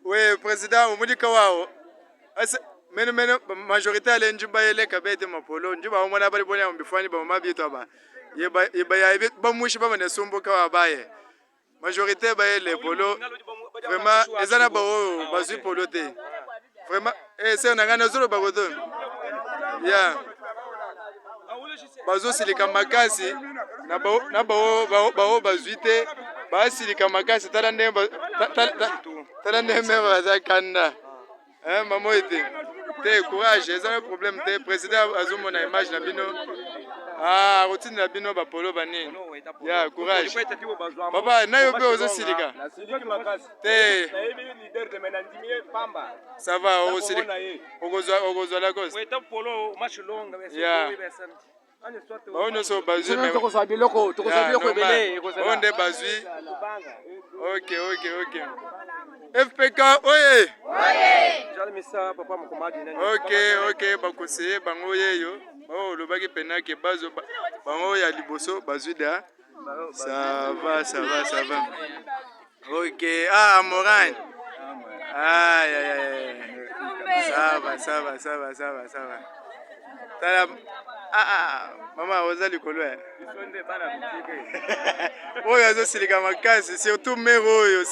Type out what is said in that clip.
Oui, président, on me dit que waouh. Meno majorité à l'enjumba yele kabete mapolo njuba omona bali bonya mbifani ba mabito ba yeba ya ibit ba mushi ba ne sombo ka wabaye majorité ba yele polo vraiment ezana ba o bazui polo te vraiment c'est on a ngana zolo ba godo ya bazo silika makasi na ba bazui te ba silika makasi tala ndemba tala ndemba za kanda maman était courage, ils ont un problème. Le président a une image na bino. Ah, routine na bino ba polo bani. Ya courage. Papa, na yo be ozo silika. Te. Ça va au silika. Ogozo la cause. Ya. On so bazui mais. On est bazui. OK. FPK, oye. Ok, bakose bango yeyo. Oh, le bagi penaki bazo bango ya liboso bazuda. Ça va. Ok, ah Moran. Aïe. Ça va. Tala maman ozali kolwe. Oyo azo silika makasi surtout mero oyo.